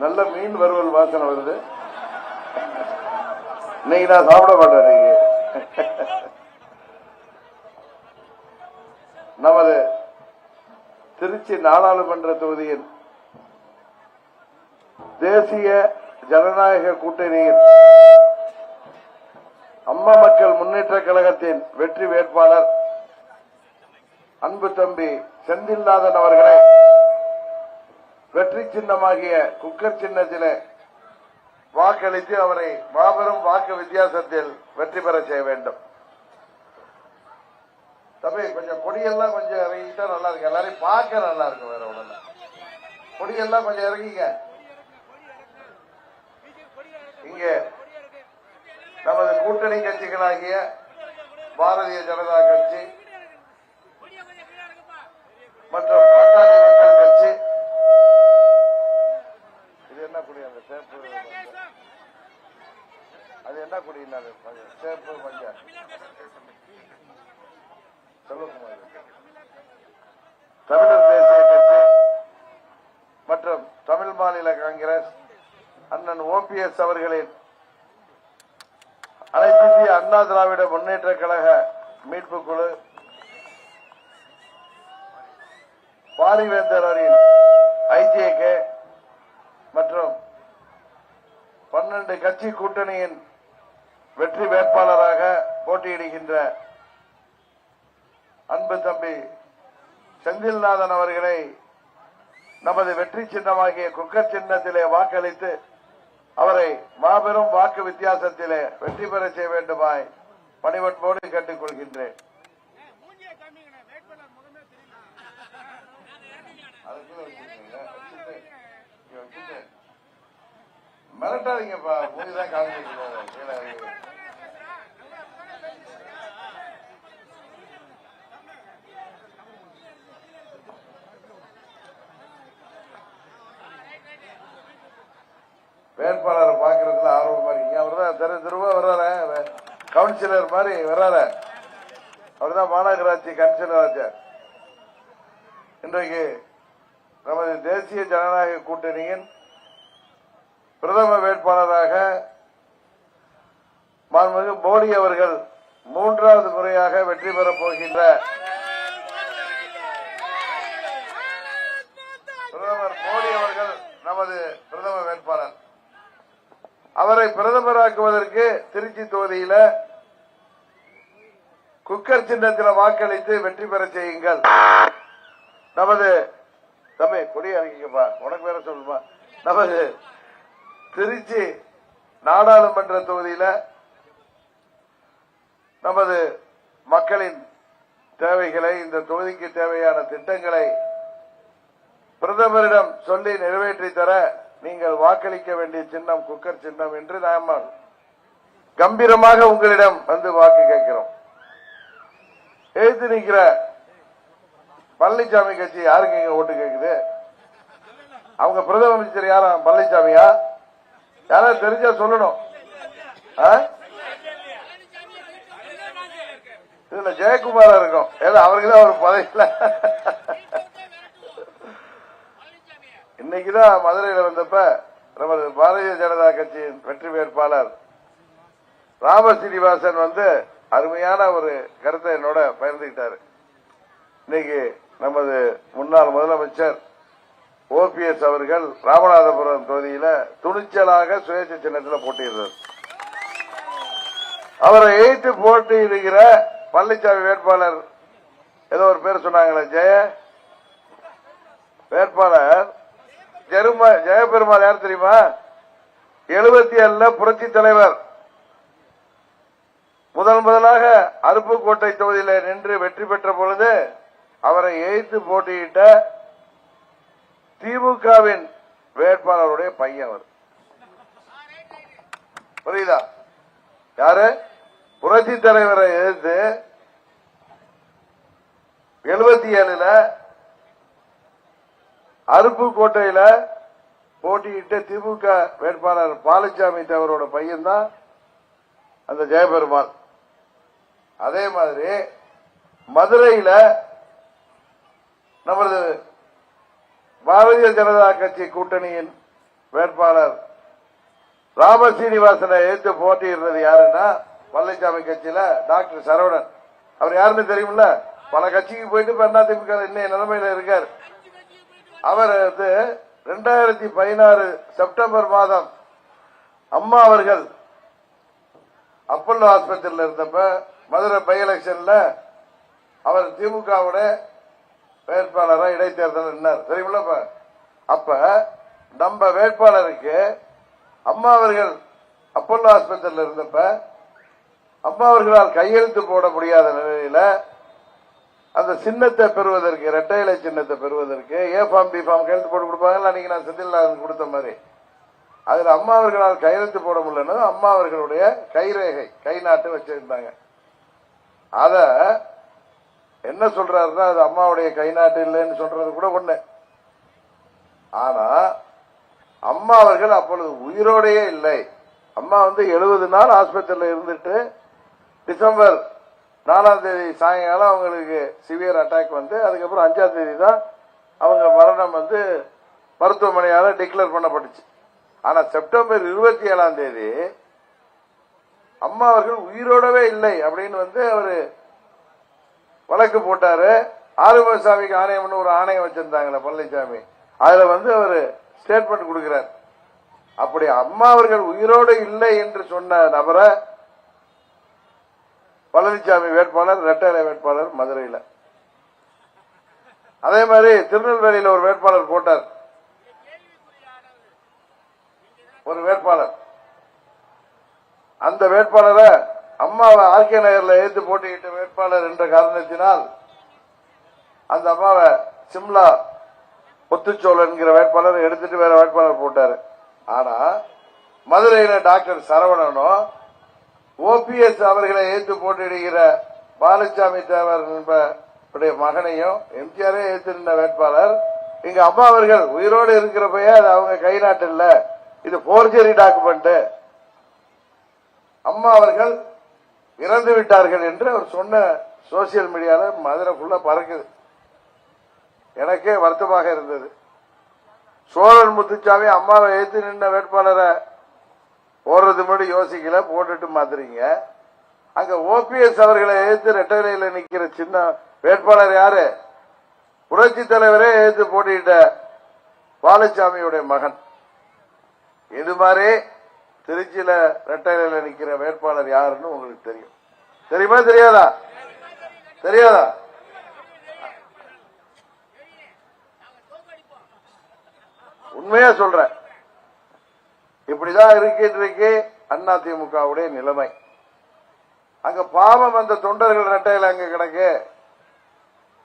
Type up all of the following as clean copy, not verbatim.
நல்ல மீன் வறுவல் வாசனை வருது. இன்னைக்கு நான் சாப்பிட மாட்டேன். நீங்க நமது திருச்சி நாடாளுமன்ற தொகுதியில் தேசிய ஜனநாயக கூட்டணியில் அம்மா மக்கள் முன்னேற்ற கழகத்தின் வெற்றி வேட்பாளர் அன்பு தம்பி செந்தில்நாதன் அவர்களை வெற்றி சின்னமாகிய குக்கர் சின்னத்திலே வாக்களித்து அவரை மாபெரும் வாக்கு வித்தியாசத்தில் வெற்றி பெற செய்ய வேண்டும். தம்பி கொஞ்சம் கொடியெல்லாம் கொஞ்சம் இறங்கிட்டா நல்லா இருக்கு. எல்லாரையும் பார்க்க நல்லா இருக்கும். வேற ஒண்ணு கொடியெல்லாம் கொஞ்சம் இறங்கிங்க. இங்கே நமது கூட்டணி கட்சிகளாகிய பாரதிய ஜனதா கட்சி மற்றும் பாட்டாளி மக்கள் கட்சி, இது என்ன குடி? அந்த சேப்பு அது என்ன குடி? சேப்பு மஞ்சள் செல்வகுமார், தமிழர் தேசிய கட்சி மற்றும் தமிழ் மாநில காங்கிரஸ் அண்ணன் ஓபிஎஸ் அவர்களின் அனைத்து இந்திய அண்ணா திராவிட முன்னேற்ற கழக மீட்பு குழு, பாரிவேந்தரின் ஐஜேகே மற்றும் 12 கட்சி கூட்டணியின் வெற்றி வேட்பாளராக போட்டியிடுகின்ற அன்பு தம்பி செந்தில்நாதன் அவர்களை நமது வெற்றி சின்னமாகிய குக்கர் சின்னத்திலே வாக்களித்து அவரை மாபெரும் வாக்கு வித்தியாசத்திலே வெற்றி பெற செய்ய வேண்டுமாய் பணிவன்போடு கேட்டுக் கொள்கின்றேன். மிரட்டாதீங்கப்பா, மூஞ்சிதான் காமிச்சிருக்கீங்க. வேட்பாளரை பாக்குறதுல ஆர்வமா இருக்கீங்க. அவர் தான் தெரு தெருவா வர்றாரு, கவுன்சிலர் மாதிரி வர்றாரு. அவர் தான் மாநகராட்சி கவுன்சிலர். இன்றைக்கு நமது தேசிய ஜனநாயக கூட்டணியின் பிரதம வேட்பாளராக மாண்புமிகு மோடி அவர்கள் 3வது முறையாக வெற்றி பெறப் போகின்ற பிரதமர் மோடி அவர்கள் நமது பிரதம வேட்பாளர். அவரை பிரதமராக்குவதற்கு திருச்சி தொகுதியில குக்கர் சின்னத்தில் வாக்களித்து வெற்றி பெற செய்யுங்கள். நமது தம்பி கொடி அறிக்கைப்பா, உனக்கு வேற சொல்லுமா. நமது திருச்சி நாடாளுமன்ற தொகுதியில நமது மக்களின் தேவைகளை, இந்த தொகுதிக்கு தேவையான திட்டங்களை பிரதமரிடம் சொல்லி நிறைவேற்றி தர நீங்கள் வாக்களிக்க வேண்டிய சின்னம் குக்கர் சின்னம் என்று நாம் கம்பீரமாக உங்களிடம் வந்து வாக்கு கேட்கிறோம். எழுத்து நிற்கிற பழனிசாமி கட்சி யாருக்கு இங்க ஓட்டு கேட்குது? அவங்க பிரதம அமைச்சர் யாரா? பழனிசாமியா? யாராவது தெரிஞ்சா சொல்லணும். இதுல ஜெயக்குமாரா இருக்கும். ஏன்னா அவருக்குதான் ஒரு பதவியில. இன்னைக்குதான் மதுரையில் வந்தப்ப நமது பாரதிய ஜனதா கட்சியின் வெற்றி வேட்பாளர் ராமசீனிவாசன் வந்து அருமையான ஒரு கருத்தை என்னோட பகிர்ந்துகிட்டாரு. இன்னைக்கு நமது முன்னாள் முதலமைச்சர் ஓபிஎஸ் அவர்கள் ராமநாதபுரம் தொகுதியில துணிச்சலாக சுயேட்சை சின்னத்தில் போட்டியிடுறார். அவரை எதிர்த்து போட்டியிடுகிற பழனிசாமி வேட்பாளர் ஏதோ ஒரு பேர் சொன்னாங்களே, ஜெய வேட்பாளர் ஜெயபெருமாள் யார் தெரியுமா? 77 புரட்சி தலைவர் முதலாக அருப்புக்கோட்டை தொகுதியில நின்று வெற்றி பெற்ற பொழுது அவரை எதிர்த்து போட்டியிட்ட திமுகவின் வேட்பாளருடைய பையன் அவர். புரியுதா? யாரு? புரட்சி தலைவரை எதிர்த்து 77ல அருப்புக்கோட்டையில போட்டியிட்ட திமுக வேட்பாளர் பாலசாமி தேவரோட பையன் தான் அந்த ஜெயபெருமாள். அதே மாதிரி மதுரையில நமது பாரதிய ஜனதா கட்சி கூட்டணியின் வேட்பாளர் ராமசீனிவாசனை எதிர்த்து போட்டியிடுறது யாருன்னா பழனிசாமி கட்சியில டாக்டர் சரவணன். அவர் யாருன்னு தெரியுமில்ல, பல கட்சிக்கு போயிட்டு அதிமுக இன்னைய நிலைமையில இருக்காரு. அவர் 2016 செப்டம்பர் மாதம் அம்மா அவர்கள் அப்பல்லோ ஆஸ்பத்திரியில் இருந்தப்ப மதுரை பை எலெக்ஷன்ல அவர் திமுகவோட வேட்பாளராக இடைத்தேர்தல் நின்றார் தெரியுமில்ல. அப்ப நம்ம வேட்பாளருக்கு அம்மா அவர்கள் அப்பல்லோ ஆஸ்பத்திரியில் இருந்தப்ப அம்மா அவர்களால் கையெழுத்து போட முடியாத நிலையில அந்த சின்னத்தை பெறுவதற்கு, இரட்டை இலை சின்னத்தை பெறுவதற்கு ஏ ஃபார்ம் பி ஃபார்ம் கையெழுத்து போட்டு கொடுப்பாங்க. அன்னைக்கு நான் செந்தில் கொடுத்த மாதிரி அதுல அம்மா அவர்களால் கையெழுத்து போட முடியலன்னு அம்மா அவர்களுடைய கைரேகை கை நாட்டு வச்சிருந்தாங்க. அத என்ன சொல்றாருன்னா அது அம்மாவுடைய கை நாட்டு இல்லைன்னு சொல்றது கூட ஒண்ணு. ஆனா அம்மா அவர்கள் அப்பொழுது உயிரோடையே இல்லை. அம்மா 70 நாள் ஆஸ்பத்திரியில் இருந்துட்டு டிசம்பர் 4ஆம் தேதி சாயங்காலம் அவங்களுக்கு சிவியர் அட்டாக் வந்து அதுக்கப்புறம் 5ஆம் தேதி தான் அவங்க மரணம் மருத்துவமனையால டிக்ளேர் பண்ணப்பட்டுச்சு. ஆனா செப்டம்பர் 27ஆம் தேதி அம்மா அவர்கள் உயிரோடவே இல்லை அப்படின்னு அவரு வழக்கு போட்டாரு. ஆறுமுகசாமிக்கு ஆணையம்னு ஒரு ஆணையம் வச்சிருந்தாங்களே பழனிசாமி, அதுல அவரு ஸ்டேட்மெண்ட் கொடுக்கிறார். அப்படி அம்மா அவர்கள் உயிரோடு இல்லை என்று சொன்ன நபரை பழனிசாமி வேட்பாளர், இரட்டை வேட்பாளர் மதுரையில். அதே மாதிரி திருநெல்வேலியில் ஒரு வேட்பாளர் போட்டார். ஒரு வேட்பாளர், அந்த வேட்பாளரை அம்மாவை ஆர்கே நகர்ல எதிர்த்து போட்டியிட்ட வேட்பாளர் என்ற காரணத்தினால் அந்த அம்மாவை சிம்லா ஒத்துச்சோல் என்கிற வேட்பாளர் எடுத்துட்டு வேற வேட்பாளர் போட்டாரு. ஆனா மதுரையில டாக்டர் சரவணனும் ஓபிஎஸ் அவர்களை எதிர்த்து போட்டியிடுகிற பாலசாமி தேவர் என்பவருடைய மகனையும் எம்ஜிஆரே எதிர்த்து நின்ற வேட்பாளர் இங்க அம்மா அவர்கள் உயிரோடு இருக்கிறப்பயே அது அவங்க கை நாட்டு இல்ல, இது போர்ஜரி டாக்குமெண்ட், அம்மா அவர்கள் இறந்து விட்டார்கள் என்று அவர் சொன்ன சோசியல் மீடியால மதுரை ஃபுல்லா பறக்குது. எனக்கே வருத்தமாக இருந்தது. சோழன் முத்துச்சாமி அம்மாவை எதிர்த்து நின்ற வேட்பாளரை போடுறது முன்னாடி யோசிக்கல, போட்டுட்டு மாத்துறீங்க. அங்க ஓபிஎஸ் அவர்களை எதிர்த்து ரெட்டையில நிக்கிற சின்ன வேட்பாளர் யாரு? புரட்சி தலைவரே எதிர்த்து போட்டியிட்ட பாலசாமியுடைய மகன். இது மாதிரி திருச்சியில ரெட்டையில நிக்கிற வேட்பாளர் யாருன்னு உங்களுக்கு தெரியும். தெரியுமா தெரியாதா? தெரியாதா? உண்மையா சொல்றேன். இப்படிதான் இருக்கு அதிமுகவுடைய நிலைமை. அங்க பாவம் அந்த தொண்டர்கள் ரெட்டையில அங்க கிடக்கு,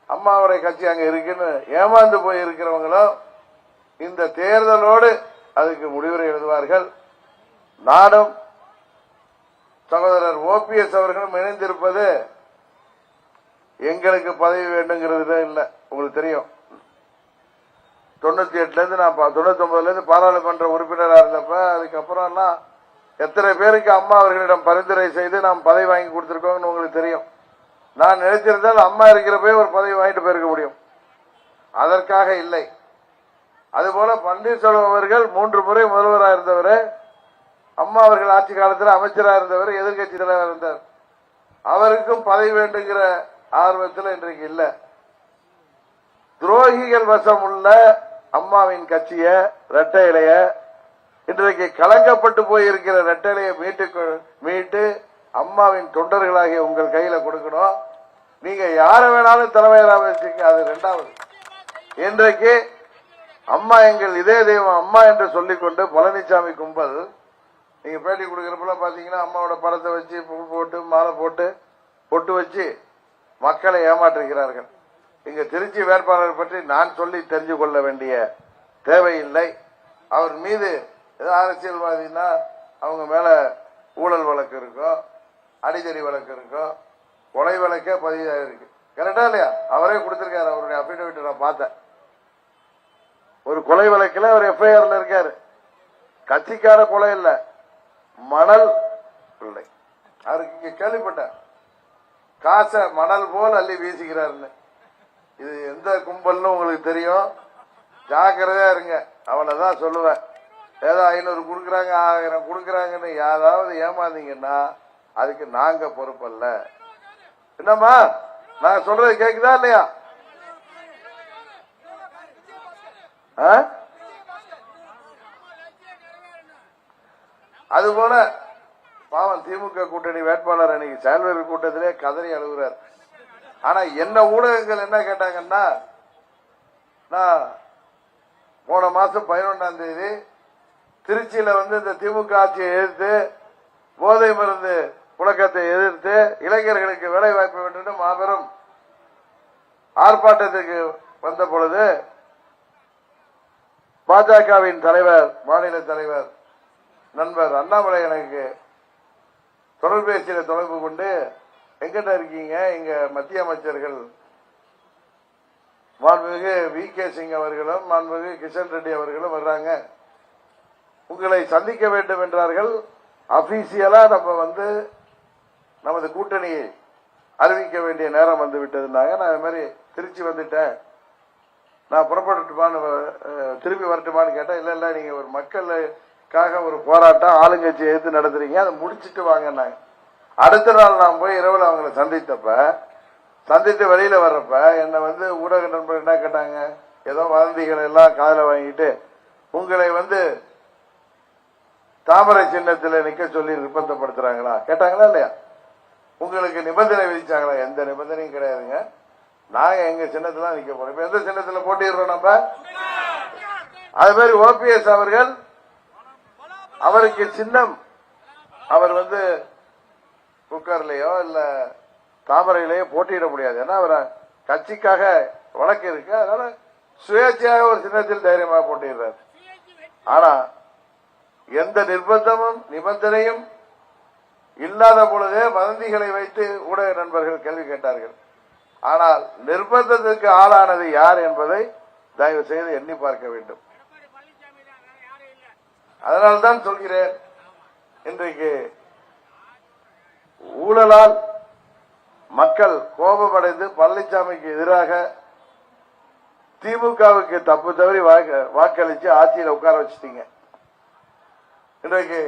அம்மாவுடைய கட்சி அங்க இருக்குன்னு ஏமாந்து போய் இருக்கிறவங்களும் இந்த தேர்தலோடு அதுக்கு முடிவுரை எழுதுவார்கள். நாடும் சகோதரர் ஓபிஎஸ் அவர்களும் இணைந்திருப்பது எங்களுக்கு பதவி வேண்டுங்கிறது இல்ல. உங்களுக்கு தெரியும், 98ல இருந்து நான் 99ல இருந்து பாராளுமன்ற உறுப்பினராக இருந்தப்ப அதுக்கப்புறம் எல்லாம் எத்தனை பேருக்கு அம்மா அவர்களிடம் பரிந்துரை செய்து நாம் பதவி வாங்கி கொடுத்திருக்கோம்னு உங்களுக்கு தெரியும். நான் நினைச்சிருந்தால் அம்மா இருக்கிறப்ப ஒரு பதவி வாங்கிட்டு போயிருக்க முடியும். அதற்காக இல்லை. அதுபோல பன்னீர்செல்வம் அவர்கள் 3 முறை முதல்வராக இருந்தவர், அம்மா அவர்கள் ஆட்சி காலத்தில் அமைச்சராக இருந்தவர், எதிர்கட்சி தலைவர் இருந்தார். அவருக்கும் பதவி வேண்டுங்கிற ஆர்வத்தில் இன்றைக்கு இல்ல. துரோகிகள் வசம் உள்ள அம்மாவின் கட்சிய இரட்டை இலைய இன்றைக்கு கலங்கப்பட்டு போயிருக்கிற இரட்டை இலையை மீட்டு அம்மாவின் தொண்டர்களாகிய உங்கள் கையில கொடுக்கணும். நீங்க யார வேணாலும் தலைமையராக வச்சுங்க, அது 2வது. இன்றைக்கு அம்மா எங்கள் இதே தெய்வம் அம்மா என்று சொல்லிக்கொண்டு பழனிசாமி கும்பல் நீங்க பேட்டி கொடுக்கிறப்ப பாத்தீங்கன்னா அம்மாவோட படத்தை வச்சு பூ போட்டு மாலை போட்டு பொட்டு வச்சு மக்களை ஏமாற்றுகிறார்கள். இங்க திருச்சி வேட்பாளர் பற்றி நான் சொல்லி தெரிஞ்சு கொள்ள வேண்டிய தேவையில்லை. அவர் மீது ஏதோ அரசியல்வாதினா அவங்க மேல ஊழல் வழக்கு இருக்கும், அடிதடி வழக்கு இருக்கும், கொலை வழக்கே பதிவாயிருக்கு. கரெக்டா இல்லையா? அவரே கொடுத்திருக்காரு, அவருடைய அபிடவிட் நான் பார்த்தேன். ஒரு கொலை வழக்கில் அவர் எஃப்ஐஆர்ல இருக்காரு. கட்சிக்கார கொலை இல்ல, மணல் இல்லை. அவருக்கு இங்க கேள்விப்பட்டேன், காசை மணல் போல் அள்ளி வீசுகிறாருன்னு. இது எந்த கும்பல்னு உங்களுக்கு தெரியும், ஜாக்கிரதையா இருங்க. அவனைதான் சொல்லுவேன். ஏதோ 500 கொடுக்குறாங்க 1000 கொடுக்குறாங்கன்னு யாராவது ஏமாந்தீங்கன்னா அதுக்கு நாங்க பொறுப்பல்ல. என்னம்மா நாங்க சொல்றது கேக்குதா இல்லையா? அதுபோல பாவம் திமுக கூட்டணி வேட்பாளர் அன்னைக்கு செயல்வீரர் கூட்டத்திலே கதறி அழுகுறார். ஆனா என்ன ஊடகங்கள் என்ன கேட்டாங்கன்னா, நான் போன மாசம் 11ஆம் தேதி திருச்சியில இந்த திமுக ஆட்சியை எதிர்த்து போதை மருந்து புழக்கத்தை எதிர்த்து இளைஞர்களுக்கு வேலை வாய்ப்பு வேண்டும் மாபெரும் ஆர்ப்பாட்டத்துக்கு வந்த பொழுது பாஜகவின் தலைவர் மாநில தலைவர் நண்பர் அண்ணாமலை எனக்கு தொலைபேசியில தொடர்பு கொண்டு எங்கிட்ட இருக்கீங்க, எங்க மத்திய அமைச்சர்கள் மாண்புமிகு வி.கே. சிங் அவர்களும் மாண்புமிகு கிஷன் ரெட்டி அவர்களும் வர்றாங்க, உங்களை சந்திக்க வேண்டும் என்றார்கள். அபிஷியலா நம்ம நமது கூட்டணியை அறிவிக்க வேண்டிய நேரம் வந்து விட்டதுனாங்க. நான் இது மாதிரி திருச்சி வந்துட்டேன், நான் புறப்பட்டுமான்னு திருப்பி வரட்டுமான்னு கேட்டேன். இல்ல இல்ல நீங்க ஒரு மக்களுக்காக ஒரு போராட்டம் ஆளுங்கட்சி எதிர்த்து நடத்துறீங்க, அதை முடிச்சிட்டு வாங்கினாங்க. அடுத்த நாள் நான் போய் இரவுல அவங்களை சந்தித்து வெளியில வர்றப்ப என்ன ஊடக நண்பர்கள் என்ன கேட்டாங்க, ஏதோ வதந்திகளை எல்லாம் காதல வாங்கிட்டு உங்களை தாமரை சின்னத்தில் நிக்க சொல்லி நிர்பந்தப்படுத்துறாங்களா கேட்டாங்களா இல்லையா? உங்களுக்கு நிபந்தனை விதிச்சாங்களா? எந்த நிபந்தனையும் கிடையாதுங்க, நாங்க எங்க சின்னத்துல நிக்க போறோம். இப்ப எந்த சின்னத்துல போட்டிடுறோம் நம்ம? அது மாதிரி ஓபிஎஸ் அவர்கள் அவருக்கு சின்னம் அவர் குக்கர்லயோ இல்ல தாமரையிலேயோ போட்டியிட முடியாது. ஏன்னா அவர் கட்சிக்காக வழக்கு இருக்கு, அதனால சுயேட்சையாக ஒரு சின்னத்தில் தைரியமாக போட்டிடுறார். ஆனா எந்த நிபந்தனையும் இல்லாத பொழுதே வதந்திகளை வைத்து ஊடக நண்பர்கள் கேள்வி கேட்டார்கள். ஆனால் நிர்பந்தத்திற்கு ஆளானது யார் என்பதை தயவு செய்து எண்ணி பார்க்க வேண்டும். அதனால்தான் சொல்கிறேன், இன்றைக்கு ஊழலால் மக்கள் கோபமடைந்து பழனிசாமிக்கு எதிராக திமுகவுக்கு தப்பு தவறி வாக்களிச்சு ஆட்சியில் உட்கார வச்சுட்டீங்க. இன்றைக்கு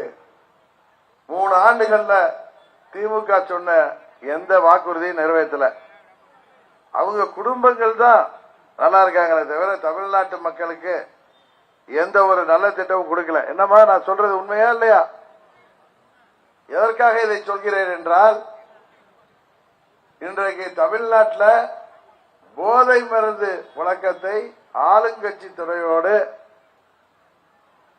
3 ஆண்டுகள்ல திமுக சொன்ன எந்த வாக்குறுதியும் நிறைவேற்றல. அவங்க குடும்பங்கள் தான் நல்லா இருக்காங்களே தவிர தமிழ்நாட்டு மக்களுக்கு எந்த ஒரு நல்ல திட்டமும் கொடுக்கல. என்னமா நான் சொல்றது உண்மையா இல்லையா? எதற்காக இதை சொல்கிறேன் என்றால், இன்றைக்கு தமிழ்நாட்டில் போதை மருந்து புழக்கத்தை ஆளுங்கட்சி துறையோடு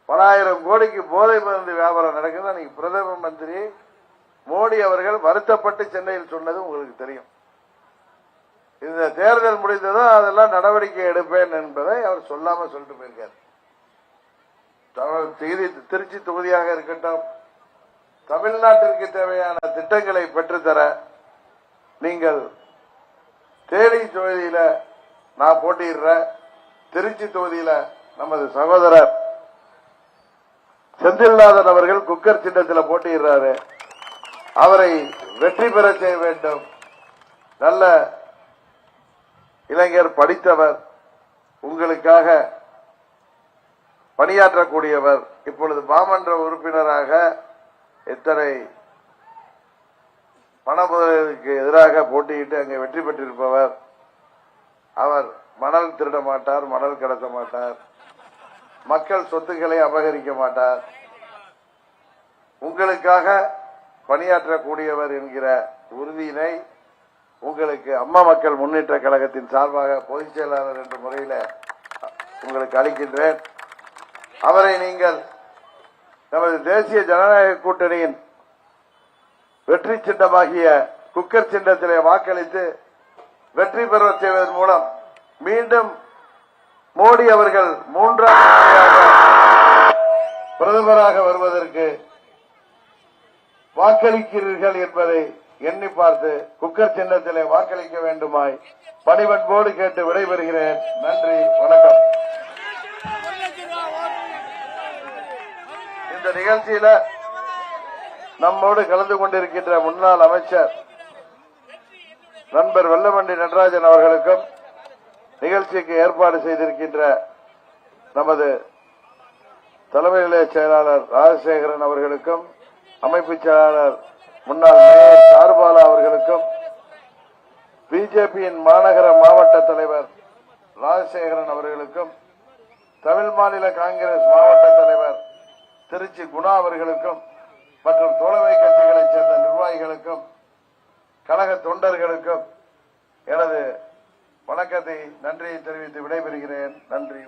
பல ஆயிரம் கோடிக்கு போதை மருந்து வியாபாரம் நடக்குது. அன்னைக்கு பிரதம மந்திரி மோடி அவர்கள் வருத்தப்பட்டு சென்னையில் சொன்னது உங்களுக்கு தெரியும். இந்த தேர்தல் முடிந்ததும் அதெல்லாம் நடவடிக்கை எடுப்பேன் என்பதை அவர் சொல்லாம சொல்லிட்டு போயிருக்கார். திருச்சி தொகுதியாக இருக்கட்டும், தமிழ்நாட்டிற்கு தேவையான திட்டங்களை பெற்றுத்தர நீங்கள் தேனி தொகுதியில நான் போட்டியிடுற, திருச்சி தொகுதியில நமது சகோதரர் செந்தில்நாதன் அவர்கள் குக்கர் சின்னத்தில் போட்டியிடுறாரு, அவரை வெற்றி பெற செய்ய வேண்டும். நல்ல இளைஞர், படித்தவர், உங்களுக்காக பணியாற்றக்கூடியவர், இப்பொழுது மாமன்ற உறுப்பினராக எத்தனை பண முதலுக்கு எதிராக போட்டியிட்டு அங்கே வெற்றி பெற்றிருப்பவர். அவர் மணல் திருட மாட்டார், மணல் கடத்த மாட்டார், மக்கள் சொத்துக்களை அபகரிக்க மாட்டார், உங்களுக்காக பணியாற்றக்கூடியவர் என்கிற உறுதியினை உங்களுக்கு அம்மா மக்கள் முன்னேற்ற கழகத்தின் சார்பாக பொதுச் செயலாளர் என்ற முறையில் உங்களுக்கு அளிக்கின்றேன். அவரை நீங்கள் நமது தேசிய ஜனநாயக கூட்டணியின் வெற்றி சின்னமாகிய குக்கர் சின்னத்திலே வாக்களித்து வெற்றி பெற செய்வதன் மூலம் மீண்டும் மோடி அவர்கள் 3ஆம் பிரதமராக வருவதற்கு வாக்களிக்கிறீர்கள் என்பதை எண்ணி பார்த்து குக்கர் சின்னத்திலே வாக்களிக்க வேண்டுமாய் பணிவன்போடு கேட்டு விடைபெறுகிறேன். நன்றி, வணக்கம். இந்த நிகழ்ச்சியில நம்மோடு கலந்து கொண்டிருக்கின்ற முன்னாள் அமைச்சர் நண்பர் வெல்லமண்டி நடராஜன் அவர்களுக்கும், நிகழ்ச்சிக்கு ஏற்பாடு செய்திருக்கின்ற நமது தலைமை நிலைய செயலாளர் ராஜசேகரன் அவர்களுக்கும், அமைப்பு செயலாளர் முன்னாள் மேயர் சார்பாலா அவர்களுக்கும், பிஜேபியின் மாநகர மாவட்ட தலைவர் ராஜசேகரன் அவர்களுக்கும், தமிழ் மாநில காங்கிரஸ் மாவட்ட தலைவர் திருச்சி குணா அவர்களுக்கும் மற்றும் தோழமை கட்சிகளைச் சேர்ந்த நிர்வாகிகளுக்கும் கழக தொண்டர்களுக்கும் எனது வணக்கத்தை நன்றியை தெரிவித்து விடைபெறுகிறேன். நன்றி.